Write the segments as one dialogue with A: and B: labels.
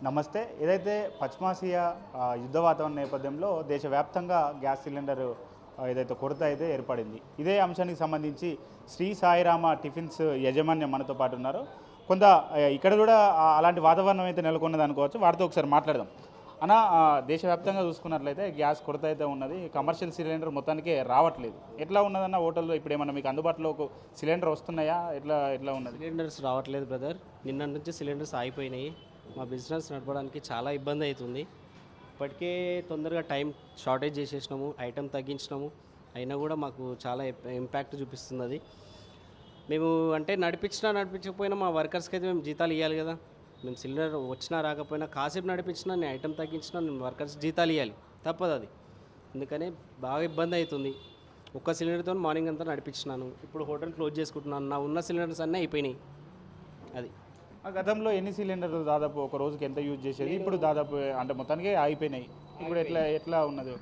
A: నమస్తే. ఏదైతే పశ్చిమాసియా యుద్ధ వాతావరణ నేపథ్యంలో దేశవ్యాప్తంగా గ్యాస్ సిలిండర్ ఏదైతే కొరత అయితే ఏర్పడింది. ఇదే అంశానికి సంబంధించి శ్రీ సాయిరామ టిఫిన్స్ యజమాన్యం మనతో పాటు ఉన్నారు. కొంత ఇక్కడ కూడా అలాంటి వాతావరణం అయితే నెలకొన్నది అనుకోవచ్చు. వారితో ఒకసారి మాట్లాడదాం. అన్న, దేశవ్యాప్తంగా చూసుకున్నట్లయితే గ్యాస్ కొరత అయితే ఉన్నది. కమర్షియల్ సిలిండర్ మొత్తానికి రావట్లేదు. ఎట్లా ఉన్నదన్న హోటల్లో ఇప్పుడు ఏమన్నా మీకు అందుబాటులో ఒక సిలిండర్ వస్తున్నాయా? ఎట్లా ఉన్నది?
B: సిలిండర్స్ రావట్లేదు బ్రదర్. నిన్న నుంచి సిలిండర్స్ ఆగిపోయినాయి. మా బిజినెస్ నడపడానికి చాలా ఇబ్బంది అవుతుంది. ఇప్పటికే తొందరగా టైం షార్టేజ్ చేసేసినాము, ఐటెం తగ్గించినాము, అయినా కూడా మాకు చాలా ఇంపాక్ట్ చూపిస్తుంది అది. మేము అంటే నడిపించకపోయినా మా వర్కర్స్కి అయితే మేము జీతాలు ఇవ్వాలి కదా. మేము సిలిండర్ వచ్చినా రాకపోయినా కాసేపు నడిపించినా, నేను ఐటెం తగ్గించినా నేను వర్కర్స్ జీతాలు ఇవ్వాలి, తప్పదు అది. అందుకనే బాగా ఇబ్బంది అవుతుంది. ఒక్క సిలిండర్తో మార్నింగ్ అంతా నడిపించినాను. ఇప్పుడు హోటల్ క్లోజ్ చేసుకుంటున్నాను. నా ఉన్న సిలిండర్స్ అన్నీ అయిపోయినాయి. అది
A: గతంలో ఎన్ని సిలిండర్లు దాదాపు ఒక రోజుకి ఎంత యూజ్ చేసేది? ఇప్పుడు దాదాపు అంటే మొత్తానికి అయిపోయినాయి. ఇప్పుడు ఎట్లా ఉన్నది?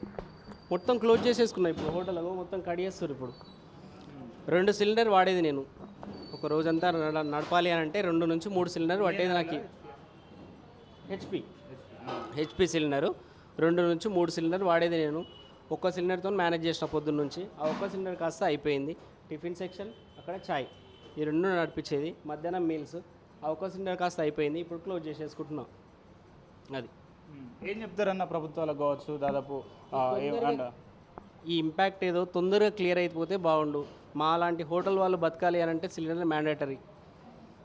B: మొత్తం క్లోజ్ చేసేసుకున్నాను. ఇప్పుడు హోటల్ మొత్తం కడిగేస్తారు. ఇప్పుడు 2 సిలిండర్ వాడేది నేను. ఒక రోజంతా నడపాలి అని అంటే 2 నుంచి 3 సిలిండర్ పట్టేది నాకు. హెచ్పి సిలిండరు 2 నుంచి 3 సిలిండర్ వాడేది నేను. ఒక్క సిలిండర్తో మేనేజ్ చేసిన పొద్దున్న నుంచి. ఆ ఒక్క సిలిండర్ కాస్త అయిపోయింది. టిఫిన్ సెక్షన్, అక్కడ చాయ్, ఈ 2 నడిపించేది. మధ్యాహ్నం మీల్స్, ఆ ఒక్క సిలిండర్ కాస్త అయిపోయింది. ఇప్పుడు క్లోజ్ చేసేసుకుంటున్నాం. అది
A: ఏం చెప్తారన్న ప్రభుత్వాలకు కావచ్చు దాదాపు
B: ఈ ఇంపాక్ట్ ఏదో తొందరగా క్లియర్ అయిపోతే బాగుండు. మా లాంటి హోటల్ వాళ్ళు బతకాలి అని అంటే సిలిండర్ మ్యాండేటరీ.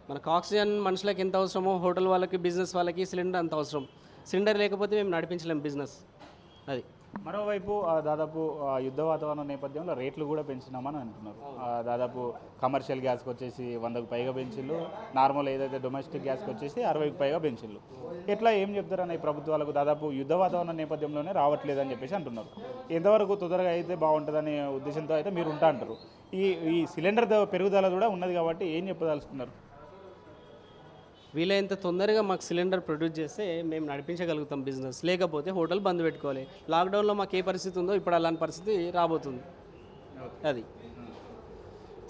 B: మనకు ఆక్సిజన్ మనుషులకు ఎంత అవసరమో హోటల్ వాళ్ళకి, బిజినెస్ వాళ్ళకి సిలిండర్ అంత అవసరం. సిలిండర్ లేకపోతే మేము నడిపించలేం బిజినెస్. అది
A: మరోవైపు దాదాపు యుద్ధ వాతావరణ నేపథ్యంలో రేట్లు కూడా పెంచినామని అంటున్నారు. దాదాపు కమర్షియల్ గ్యాస్కి వచ్చేసి 100కు పైగా పెంచిళ్ళు, నార్మల్ ఏదైతే డొమెస్టిక్ గ్యాస్కి వచ్చేసి 60కి పైగా పెంచిళ్ళు. ఎట్లా ఏం చెప్తారన్న ఈ ప్రభుత్వాలకు? దాదాపు యుద్ధ వాతావరణ నేపథ్యంలోనే రావట్లేదని చెప్పేసి అంటున్నారు. ఎంతవరకు తొందరగా అయితే బాగుంటుందనే ఉద్దేశంతో అయితే మీరు ఉంటా అంటారు. ఈ సిలిండర్ పెరుగుదల కూడా ఉన్నది కాబట్టి ఏం చెప్పదలుచుకున్నారు?
B: వీలైనంత తొందరగా మాకు సిలిండర్ ప్రొడ్యూస్ చేస్తే మేము నడిపించగలుగుతాం బిజినెస్. లేకపోతే హోటల్ బంద్ పెట్టుకోవాలి. లాక్డౌన్లో మాకు ఏ పరిస్థితి ఉందో ఇప్పుడు అలాంటి పరిస్థితి రాబోతుంది. అది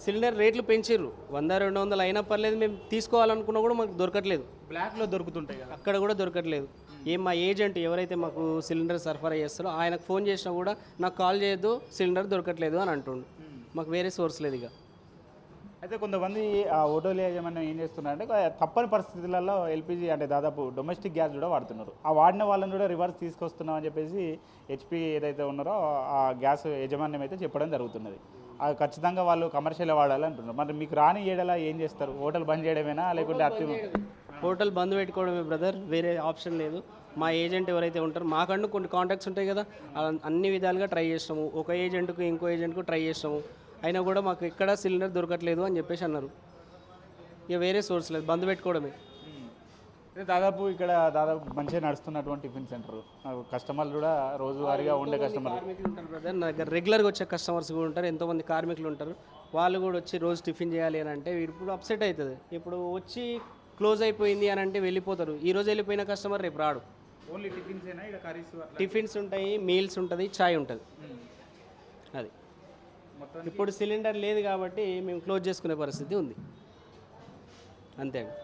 B: సిలిండర్ రేట్లు పెంచారు. 100-200 అయినా పర్లేదు, మేము తీసుకోవాలనుకున్నా కూడా మాకు దొరకట్లేదు.
A: బ్లాక్లో దొరుకుతుంటాయి కదా,
B: అక్కడ కూడా దొరకట్లేదు. మా ఏజెంట్ ఎవరైతే మాకు సిలిండర్ సరఫరా చేస్తారో ఆయనకు ఫోన్ చేసినా కూడా నాకు కాల్ చేయొద్దు, సిలిండర్ దొరకట్లేదు అని అంటుండు. మాకు వేరే సోర్స్ లేదు ఇక.
A: అయితే కొంతమంది ఆ హోటల్ యాజమాన్యం ఏం చేస్తున్నారంటే తప్పని పరిస్థితులలో ఎల్పిజి అంటే దాదాపు డొమెస్టిక్ గ్యాస్ కూడా వాడుతున్నారు. ఆ వాడిన వాళ్ళని కూడా రివర్స్ తీసుకొస్తున్నాం అని చెప్పేసి హెచ్పి ఏదైతే ఉన్నారో ఆ గ్యాస్ యాజమాన్యం అయితే చెప్పడం జరుగుతున్నది. అది ఖచ్చితంగా వాళ్ళు కమర్షియల్ వాడాలి అంటున్నారు. మరి మీకు రాని ఏడలా ఏం చేస్తారు? హోటల్ బంద్ చేయడమేనా లేకుంటే
B: హోటల్ బంద్ పెట్టుకోవడమే బ్రదర్, వేరే ఆప్షన్ లేదు. మా ఏజెంట్ ఎవరైతే ఉంటారో మాకంటూ కొన్ని కాంటాక్ట్స్ ఉంటాయి కదా, అన్ని విధాలుగా ట్రై చేసినాము. ఒక ఏజెంట్కు ఇంకో ఏజెంట్కు ట్రై చేసినాము, అయినా కూడా మాకు ఎక్కడ సిలిండర్ దొరకట్లేదు అని చెప్పేసి అన్నారు. ఇక వేరే సోర్స్ లేదు, బంద్ పెట్టుకోవడమే.
A: దాదాపు ఇక్కడ మంచిగా నడుస్తున్నటువంటి టిఫిన్ సెంటర్ కస్టమర్లు కూడా రోజువారీగా ఉండే కస్టమర్లు
B: ఉంటారు బ్రదర్. నా దగ్గర రెగ్యులర్గా వచ్చే కస్టమర్స్ కూడా ఉంటారు, ఎంతోమంది కార్మికులు ఉంటారు. వాళ్ళు కూడా వచ్చి రోజు టిఫిన్ చేయాలి అని అంటే ఇప్పుడు అప్సెట్ అవుతుంది. ఇప్పుడు వచ్చి క్లోజ్ అయిపోయింది అని అంటే వెళ్ళిపోతారు. ఈ రోజు వెళ్ళిపోయిన కస్టమర్ రేపు రాడు.
A: ఓన్లీ
B: టిఫిన్స్ ఉంటాయి, మీల్స్ ఉంటుంది, చాయ్ ఉంటుంది. అది ఇప్పుడు సిలిండర్ లేదు కాబట్టి మేము క్లోజ్ చేసుకునే పరిస్థితి ఉంది. అంతే అండి.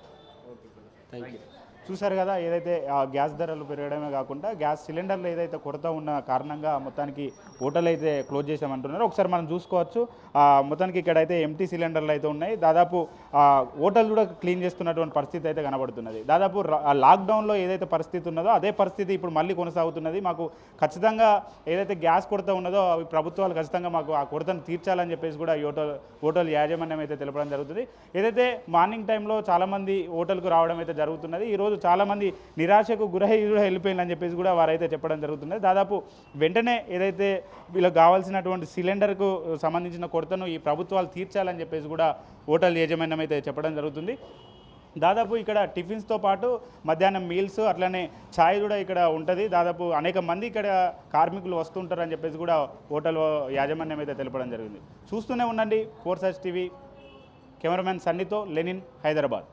B: Thank you.
A: చూసారు కదా, ఏదైతే గ్యాస్ ధరలు పెరగడమే కాకుండా గ్యాస్ సిలిండర్లు ఏదైతే కొరత ఉన్న కారణంగా మొత్తానికి హోటల్ అయితే క్లోజ్ చేసామంటున్నారు. ఒకసారి మనం చూసుకోవచ్చు, మొత్తానికి ఇక్కడైతే ఎంటీ సిలిండర్లు అయితే ఉన్నాయి. దాదాపు హోటల్ కూడా క్లీన్ చేస్తున్నటువంటి పరిస్థితి అయితే కనబడుతున్నది. దాదాపు లాక్డౌన్లో ఏదైతే పరిస్థితి ఉన్నదో అదే పరిస్థితి ఇప్పుడు మళ్ళీ కొనసాగుతున్నది. మాకు ఖచ్చితంగా ఏదైతే గ్యాస్ కొరత ఉన్నదో అవి ప్రభుత్వాలు ఖచ్చితంగా మాకు ఆ కొరతను తీర్చాలని చెప్పేసి కూడా ఈ హోటల్ యాజమాన్యం అయితే తెలపడం జరుగుతుంది. ఏదైతే మార్నింగ్ టైంలో చాలామంది హోటల్కు రావడం అయితే జరుగుతున్నది. ఈరోజు చాలామంది నిరాశకు గురై వెళ్ళిపోయిందని చెప్పేసి కూడా వారైతే చెప్పడం జరుగుతుంది. దాదాపు వెంటనే ఏదైతే వీళ్ళకి కావాల్సినటువంటి సిలిండర్కు సంబంధించిన కొరతను ఈ ప్రభుత్వాలు తీర్చాలని చెప్పేసి కూడా హోటల్ యాజమాన్యం అయితే చెప్పడం జరుగుతుంది. దాదాపు ఇక్కడ టిఫిన్స్తో పాటు మధ్యాహ్నం మీల్స్ అట్లనే ఛాయ్ కూడా ఇక్కడ ఉంటుంది. దాదాపు అనేక మంది ఇక్కడ కార్మికులు వస్తుంటారని చెప్పేసి కూడా హోటల్ యాజమాన్యం అయితే తెలపడం జరిగింది. చూస్తూనే ఉండండి 4 Sides TV. కెమెరామెన్ సన్నీతో లెనిన్, హైదరాబాద్.